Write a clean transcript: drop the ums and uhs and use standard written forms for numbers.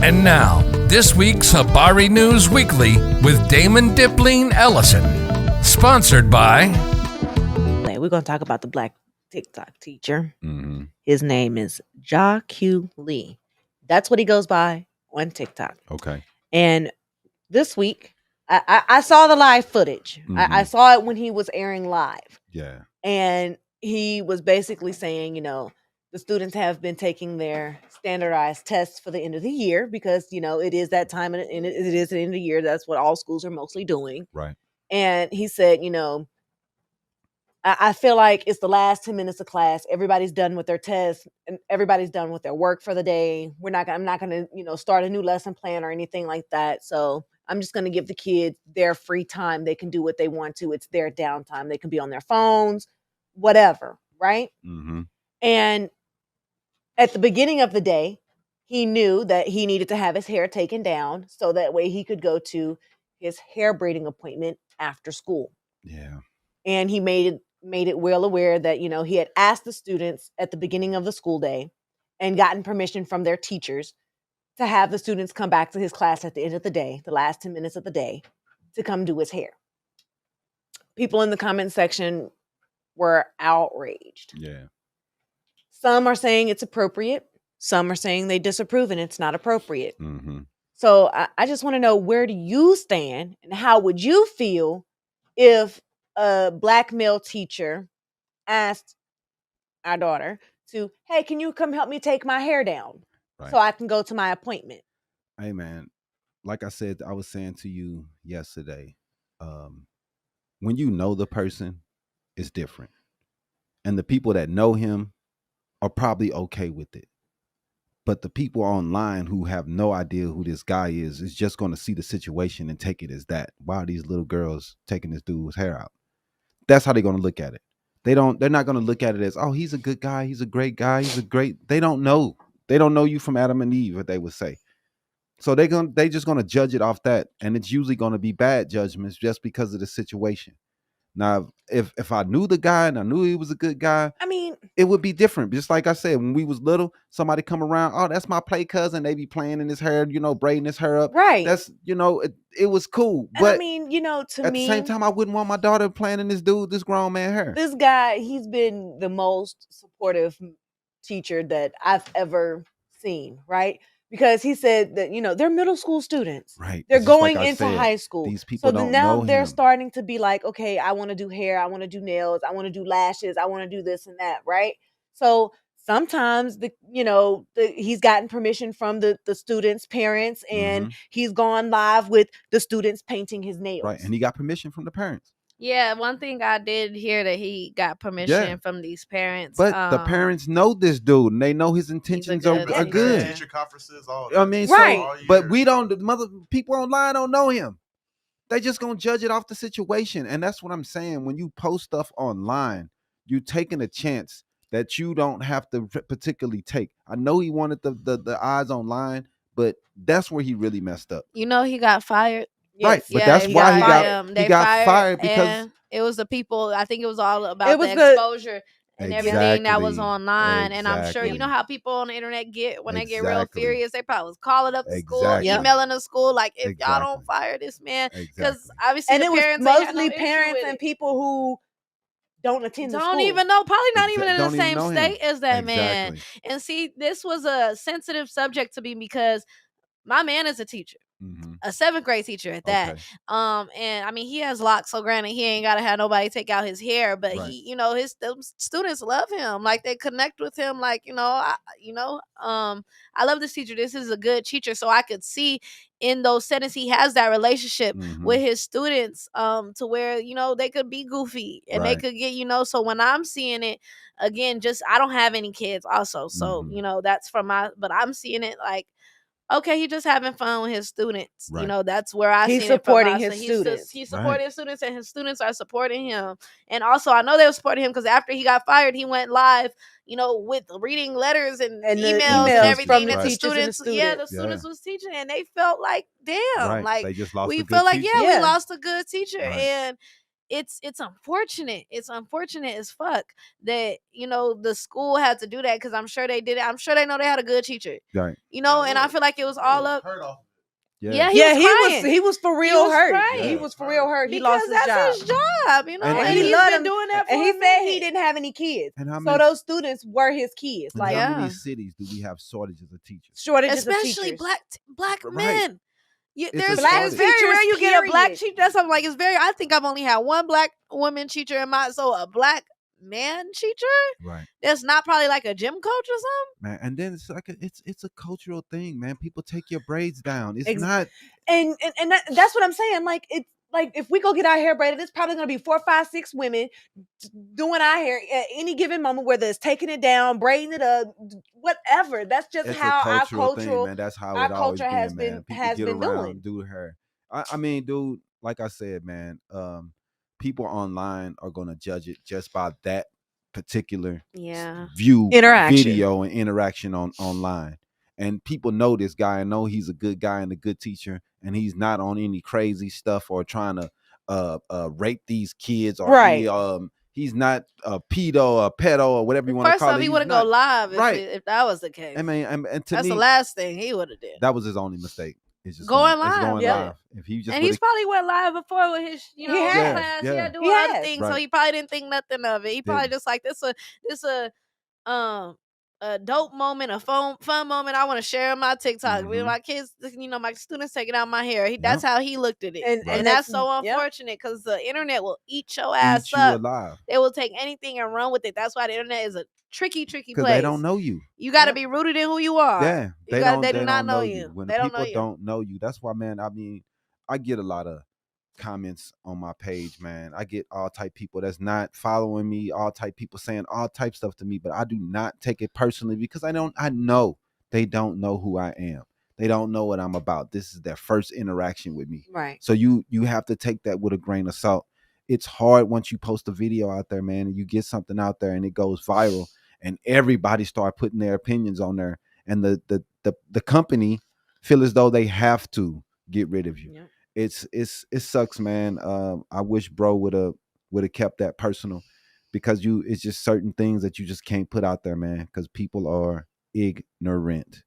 And now, this week's Habari News Weekly with Damon Dipling Ellison. Sponsored by... We're going to talk about the black TikTok teacher. Mm-hmm. His name is Ja Q Lee. That's what he goes by on TikTok. Okay. And this week, I saw the live footage. Mm-hmm. I saw it when he was airing live. Yeah. And he was basically saying, the students have been taking their standardized tests for the end of the year because, it is that time and it is the end of the year. That's what all schools are mostly doing. Right. And he said, I feel like it's the last 10 minutes of class. Everybody's done with their tests and everybody's done with their work for the day. I'm not going to, start a new lesson plan or anything like that. So I'm just going to give the kids their free time. They can do what they want to. It's their downtime. They can be on their phones, whatever. Right. Mm-hmm. And at the beginning of the day, he knew that he needed to have his hair taken down so that way he could go to his hair braiding appointment after school. Yeah. And he made it well aware that, he had asked the students at the beginning of the school day and gotten permission from their teachers to have the students come back to his class at the end of the day, the last 10 minutes of the day, to come do his hair. People in the comment section were outraged. Yeah. Some are saying it's appropriate. Some are saying they disapprove and it's not appropriate. Mm-hmm. So I just want to know, where do you stand and how would you feel if a black male teacher asked our daughter to, hey, can you come help me take my hair down so I can go to my appointment? Hey, man, like I said, I was saying to you yesterday, when you know the person, it's different. And the people that know him are probably okay with it. But the people online who have no idea who this guy is just going to see the situation and take it as that. Why are these little girls taking this dude's hair out? That's how they're going to look at it. They're not going to look at it as, oh, he's a good guy. He's a great guy. They don't know. They don't know you from Adam and Eve, what they would say. So they just going to judge it off that. And it's usually going to be bad judgments just because of the situation. Now, if I knew the guy and I knew he was a good guy, it would be different. Just like I said, when we was little, somebody come around, oh, that's my play cousin. They be playing in his hair, braiding his hair up. Right. That's, it was cool. And but to me, at the same time, I wouldn't want my daughter playing in this grown man hair. This guy, he's been the most supportive teacher that I've ever seen, right? Because he said that, they're middle school students. Right. They're going into high school. These people don't now know they're him. starting to be like, okay, I want to do hair. I want to do nails. I want to do lashes. I want to do this and that. Right. So sometimes he's gotten permission from the students' parents and he's gone live with the students painting his nails. Right. And he got permission from the parents. Yeah, one thing I did hear that he got permission from these parents. But the parents know this dude and they know his intentions are good. Teacher conferences, all right. But we don't, people online don't know him. They just gonna judge it off the situation. And that's what I'm saying. When you post stuff online, you're taking a chance that you don't have to particularly take. I know he wanted the eyes online, but that's where he really messed up. He got fired. Right, but that's why he got fired because it was the people. I think it was all about the exposure and everything that was online. And I'm sure how people on the internet get when they get real furious. They probably was calling up the school, emailing the school, like, if y'all don't fire this man, because obviously and the it was parents mostly parents and people who don't attend the school. Don't even know, probably not even in the same state as that man. And see, this was a sensitive subject to me because my man is a teacher. A 7th grade teacher at that. And he has locks, so granted he ain't gotta have nobody take out his hair, but he, his students love him, like they connect with him, like I love this teacher. This is a good teacher, so I could see in those settings he has that relationship with his students, to where they could be goofy and they could get so when I'm seeing it again, just I don't have any kids also, so that's from but I'm seeing it like, okay, he's just having fun with his students. Right. That's where I see he's supporting his students. He's supporting his students, and his students are supporting him. And also, I know they were supporting him because after he got fired, he went live, with reading letters and emails and everything that the students, the students was teaching, and they felt like, damn, like they just lost we a good feel like, teacher. we lost a good teacher, and it's unfortunate. It's unfortunate as fuck that, you know, the school had to do that, because I'm sure they did it. I'm sure they know they had a good teacher. Right. You know, and I feel like it was all up. Yeah, he was crying. He was for real hurt. Crying. He was for real hurt. He Because lost his job, you know, and he's been doing that for and he a said minute. he didn't have any kids. And how so many, those students were his kids. Like how many cities do we have shortages of teachers? Especially of teachers. black Right. men. It's very rare you get a black period. teacher. That's something like, it's very. I think I've only had one black woman teacher in my, so a black man teacher. Right. That's not probably like a gym coach or something. Man, and then it's like it's a cultural thing, man. People take your braids down. It's not, and that's what I'm saying. Like, it's like, if we go get our hair braided, it's probably gonna be 4, 5, 6 women doing our hair at any given moment, whether it's taking it down, braiding it up, whatever. That's just how our cultural thing, man. That's how our it culture always has been. been People has get been around, doing. do hair. I mean, dude, like I said, man, people online are gonna judge it just by that particular video and interaction online. And people know this guy and know he's a good guy and a good teacher, and he's not on any crazy stuff or trying to rape these kids or he's not a pedo, a pedo, or whatever you want to call it. First off, he wouldn't go live if that was the case. I mean, and to that's me, the last thing he would have did. That was his only mistake. It's just going live. Live. If he just, and he's probably went live before with his, you know, class. He had doing other things, so he probably didn't think nothing of it. He probably just like, this a dope moment, a fun moment I want to share on my TikTok. With my kids, you know, my students taking out my hair. That's how he looked at it. And that's so unfortunate, because the internet will eat your ass up. Alive. They will take anything and run with it. That's why the internet is a tricky place. Because they don't know you. You got to be rooted in who you are. Yeah. They do not know you. When they people don't know you, that's why, man, I mean, I get a lot of comments on my page, man. I get all type people that's not following me, all type people saying all type stuff to me, but I do not take it personally, because I know they don't know who I am. They don't know what I'm about. This is their first interaction with me. Right. So you have to take that with a grain of salt. It's hard once you post a video out there, man, and you get something out there and it goes viral and everybody start putting their opinions on there, and the company feel as though they have to get rid of you. Yeah. It sucks, man. I wish bro would have kept that personal, because it's just certain things that you just can't put out there, man, because people are ignorant.